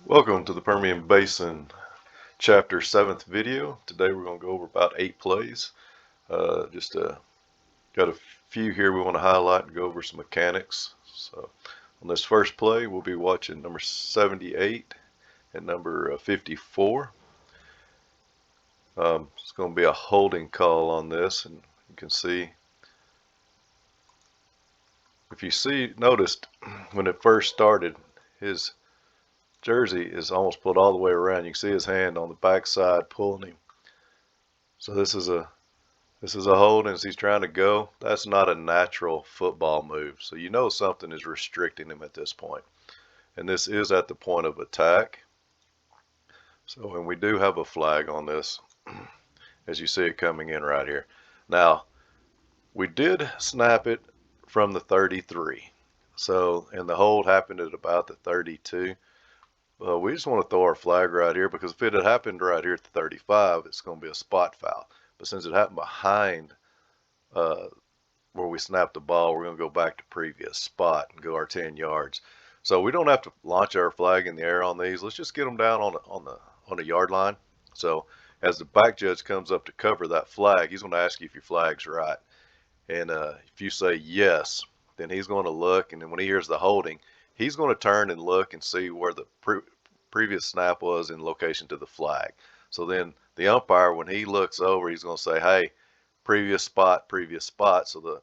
Welcome to the Permian Basin Chapter 7th video. Today we're going to go over about 8 plays. Got a few here we want to highlight and go over some mechanics. So on this first play we'll be watching number 78 and number 54. It's going to be a holding call on this, and you can see, if you noticed when it first started, his jersey is almost pulled all the way around. You can see his hand on the back side pulling him. So this is a hold, and as he's trying to go, that's not a natural football move. So you know something is restricting him at this point. And this is at the point of attack. So when we do have a flag on this, as you see it coming in right here. Now, we did snap it from the 33. So, and the hold happened at about the 32. We just want to throw our flag right here, because if it had happened right here at the 35, it's going to be a spot foul. But since it happened behind where we snapped the ball, we're going to go back to previous spot and go our 10 yards. So we don't have to launch our flag in the air on these. Let's just get them down on the yard line. So as the back judge comes up to cover that flag, he's going to ask you if your flag's right. And if you say yes, then he's going to look, and then when he hears the holding, he's going to turn and look and see where the previous snap was in location to the flag. So then the umpire, when he looks over, he's going to say, hey, previous spot, previous spot. So the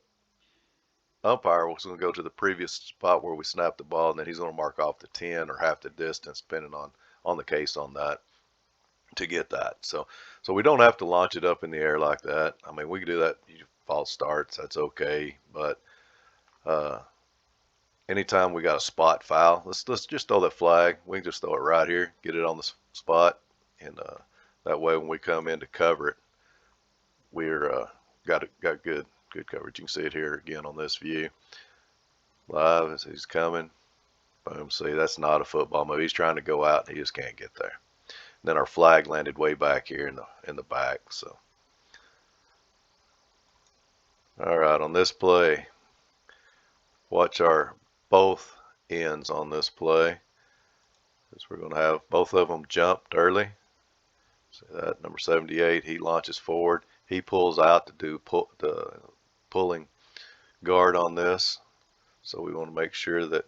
umpire was going to go to the previous spot where we snapped the ball, and then he's going to mark off the 10 or half the distance, depending on the case on that, to get that. So we don't have to launch it up in the air like that. I mean, we can do that. False starts, that's okay. But anytime we got a spot foul, let's just throw that flag. We can just throw it right here, get it on the spot, and that way when we come in to cover it, we're got good coverage. You can see it here again on this view live as he's coming. Boom. See, that's not a football move. He's trying to go out and he just can't get there. And then our flag landed way back here in the back. So all right, on this play, watch our both ends on this play, because we're going to have both of them jumped early. See that? Number 78, he launches forward. He pulls out to do the pulling guard on this. So we want to make sure that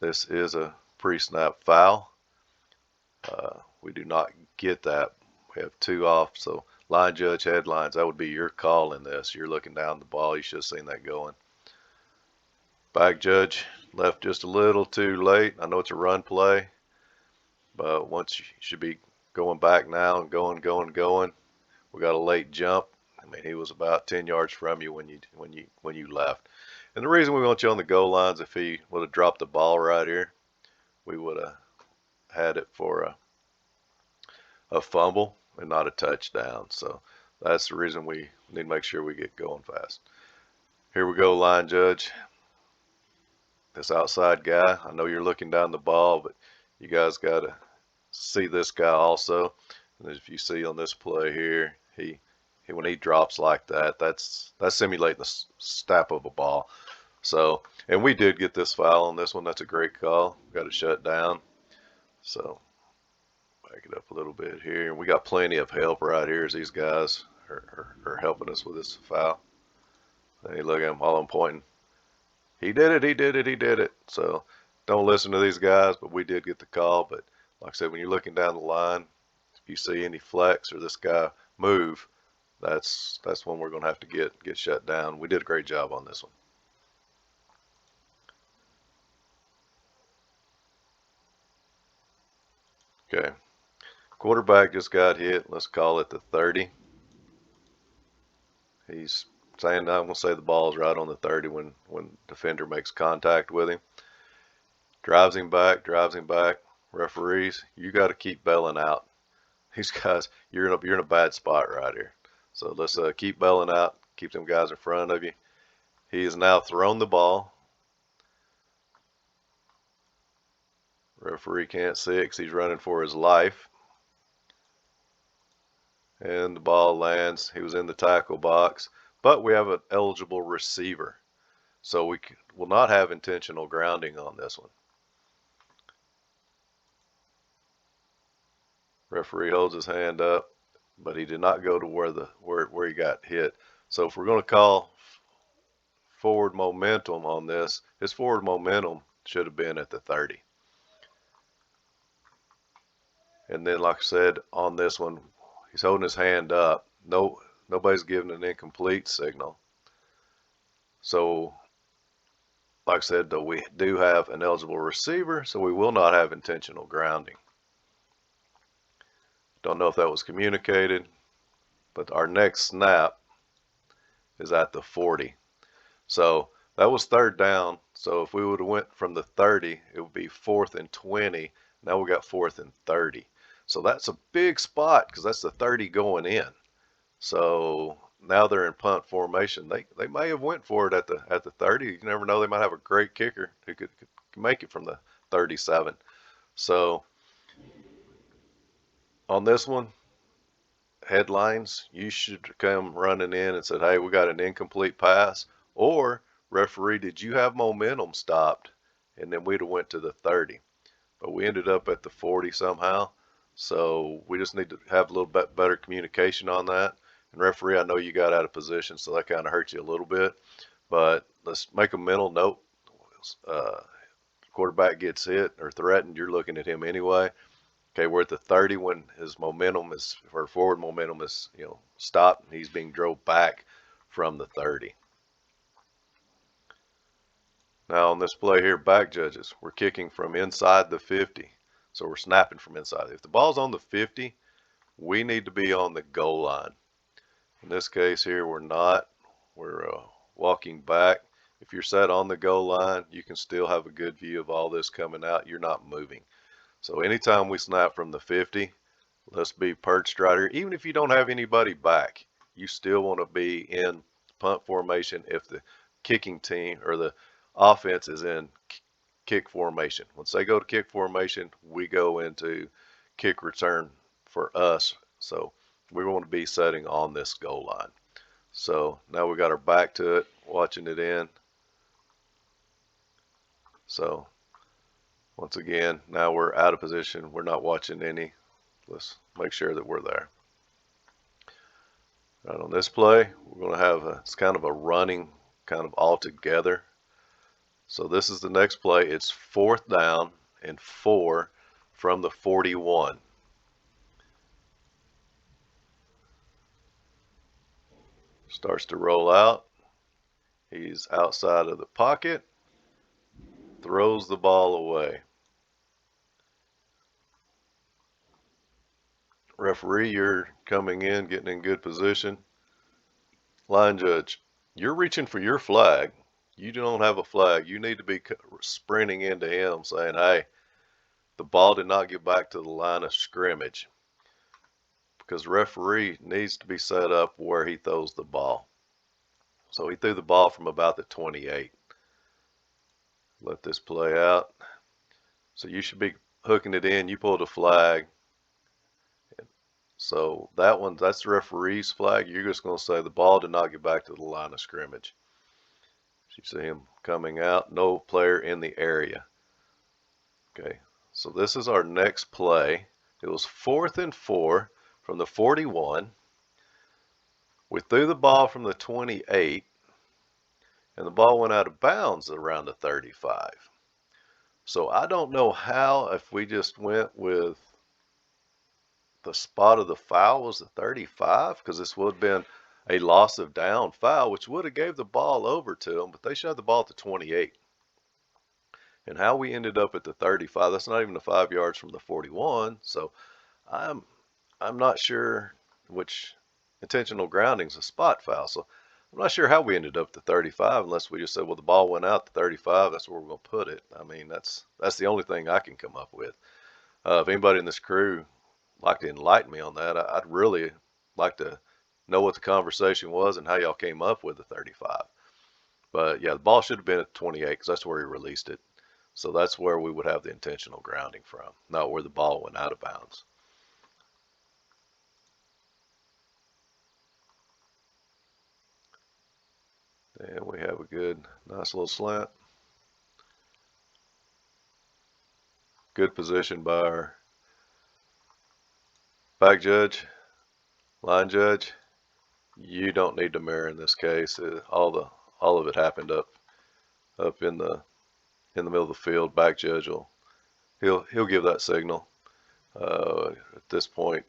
this is a pre-snap foul. We do not get that. We have 2 off. So line judge headlines, that would be your call in this. You're looking down the ball. You should have seen that going. Back judge left just a little too late. I know it's a run play, but once you should be going back now and going. We got a late jump. I mean, he was about 10 yards from you when you left. And the reason we want you on the goal line is if he would have dropped the ball right here, we would have had it for a fumble and not a touchdown. So that's the reason we need to make sure we get going fast. Here we go, line judge. This outside guy, I know you're looking down the ball, but you guys got to see this guy also. And if you see on this play here, he when he drops like that, that's simulating the snap of a ball. So, and we did get this foul on this one. That's a great call. Got to shut down. So back it up a little bit here. We got plenty of help right here as these guys are helping us with this foul. And you look at them, all I'm pointing. He did it. So don't listen to these guys, but we did get the call. But like I said, when you're looking down the line, if you see any flex or this guy move, that's when we're going to have to get shut down. We did a great job on this one. Okay, quarterback just got hit. Let's call it the 30. He's saying, I'm going to say the ball's right on the 30 when defender makes contact with him. Drives him back. Referees, you got to keep bailing out. These guys, you're in a bad spot right here. So let's keep bailing out. Keep them guys in front of you. He has now thrown the ball. Referee can't see it because he's running for his life. And the ball lands. He was in the tackle box. But we have an eligible receiver. So we will not have intentional grounding on this one. Referee holds his hand up, but he did not go to where he got hit. So if we're going to call forward momentum on this, his forward momentum should have been at the 30. And then, like I said, on this one, he's holding his hand up. Nobody's giving an incomplete signal. So, like I said, though, we do have an eligible receiver, so we will not have intentional grounding. Don't know if that was communicated, but our next snap is at the 40. So that was third down. So if we would have went from the 30, it would be 4th and 20. Now we got 4th and 30. So that's a big spot because that's the 30 going in. So now they're in punt formation. They may have went for it at the 30. You never know. They might have a great kicker who could make it from the 37. So on this one, headlines, you should come running in and said, hey, we got an incomplete pass, or referee, did you have momentum stopped? And then we'd have went to the 30, but we ended up at the 40 somehow. So we just need to have a little bit better communication on that. And referee, I know you got out of position, so that kind of hurt you a little bit, but let's make a mental note. Quarterback gets hit or threatened, you're looking at him anyway. Okay, we're at the 30 when his momentum is, or forward momentum is, stopped, and he's being drove back from the 30. Now on this play here, back judges, we're kicking from inside the 50. So we're snapping from inside. If the ball's on the 50, we need to be on the goal line. In this case here, we're not. We're walking back. If you're set on the goal line, you can still have a good view of all this coming out. You're not moving. So anytime we snap from the 50, let's be perched right here. Even if you don't have anybody back, you still want to be in punt formation if the kicking team or the offense is in kick formation. Once they go to kick formation, we go into kick return for us. So we want to be setting on this goal line. So now we got our back to it, watching it in. So once again, now we're out of position. We're not watching any. Let's make sure that we're there. Right on this play, we're going to have it's kind of a running kind of all together. So this is the next play. It's 4th down and 4 from the 41. Starts to roll out. He's outside of the pocket. Throws the ball away. Referee, you're coming in, getting in good position. Line judge, you're reaching for your flag. You don't have a flag. You need to be sprinting into him saying, hey, the ball did not get back to the line of scrimmage, because the referee needs to be set up where he throws the ball. So he threw the ball from about the 28. Let this play out. So you should be hooking it in. You pulled a flag. So that's the referee's flag. You're just going to say the ball did not get back to the line of scrimmage. You see him coming out, no player in the area. Okay, so this is our next play. It was 4th and 4 from the 41. We threw the ball from the 28, and the ball went out of bounds around the 35. So I don't know how, if we just went with the spot of the foul was the 35, because this would have been a loss of down foul, which would have gave the ball over to them, but they shot the ball at the 28. And how we ended up at the 35, that's not even the 5 yards from the 41. So I'm not sure which intentional grounding is a spot foul. So I'm not sure how we ended up at the 35, unless we just said, well, the ball went out to 35. That's where we're going to put it. I mean, that's the only thing I can come up with. If anybody in this crew like to enlighten me on that, I'd really like to know what the conversation was and how y'all came up with the 35. But yeah, the ball should have been at 28 because that's where he released it. So that's where we would have the intentional grounding from, not where the ball went out of bounds. And we have a good, nice little slant. Good position by our Back judge, line judge, you don't need to mirror in this case. All of it happened up in the middle of the field. Back judge will he'll give that signal. At this point,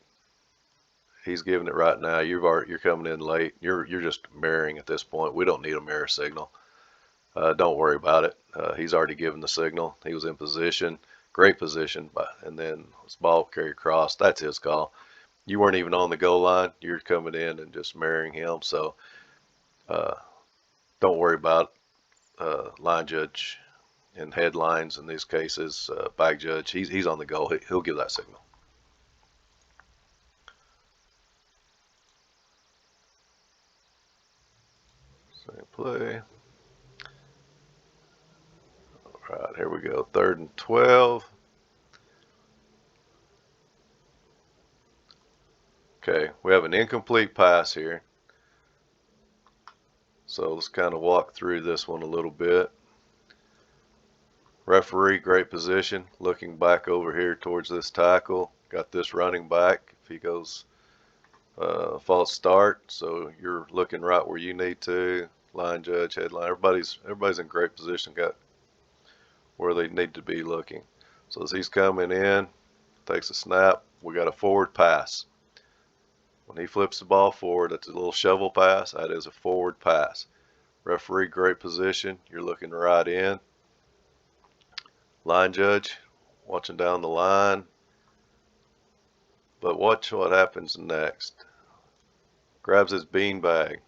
he's giving it right now. You're coming in late. You're just mirroring at this point. We don't need a mirror signal. Don't worry about it. He's already given the signal. He was in position, great position, and then his ball carry across. That's his call. You weren't even on the goal line. You're coming in and just mirroring him. So don't worry about line judge and headlines in these cases. Back judge, he's on the goal. He'll give that signal. Same play. All right, here we go. 3rd and 12. Okay, we have an incomplete pass here. So let's kind of walk through this one a little bit. Referee, great position. Looking back over here towards this tackle. Got this running back. If he goes false start, so you're looking right where you need to. Line judge, headline. Everybody's in great position. Got where they need to be looking. So as he's coming in, takes a snap. We got a forward pass. When he flips the ball forward, that's a little shovel pass. That is a forward pass. Referee, great position. You're looking right in. Line judge, watching down the line. But watch what happens next. Grabs his beanbag.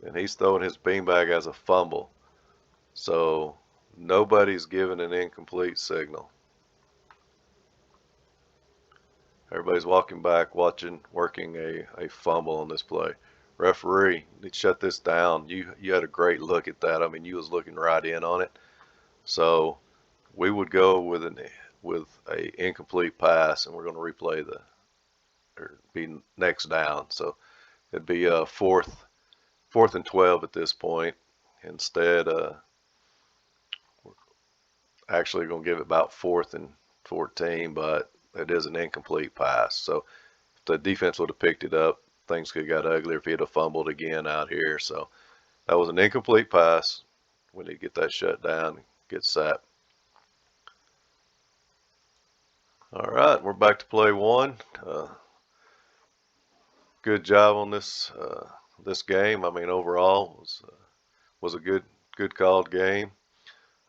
And he's throwing his beanbag as a fumble. So nobody's giving an incomplete signal. Everybody's walking back, working a fumble on this play. Referee, you need to shut this down. You had a great look at that. I mean, you was looking right in on it. So we would go with a incomplete pass, and we're going to replay be next down. So it'd be a fourth and 12 at this point. Instead, we're actually going to give it about 4th and 14, but it is an incomplete pass. So if the defense would have picked it up, things could have got uglier if he had fumbled again out here. So that was an incomplete pass. We need to get that shut down, get set. All right, we're back to play 1. Good job on this game. I mean, overall was a good called game.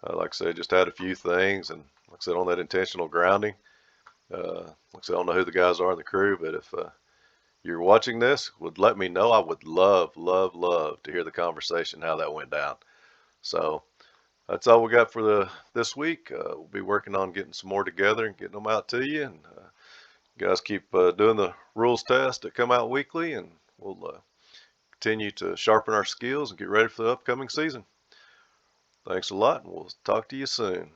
Like I said, just had a few things, and like I said, on that intentional grounding. Like I said, I don't know who the guys are in the crew, but if you're watching this, would let me know. I would love to hear the conversation, how that went down. So that's all we got for this week. We'll be working on getting some more together and getting them out to you. And you guys keep doing the rules test that come out weekly, and we'll continue to sharpen our skills and get ready for the upcoming season. Thanks a lot, and we'll talk to you soon.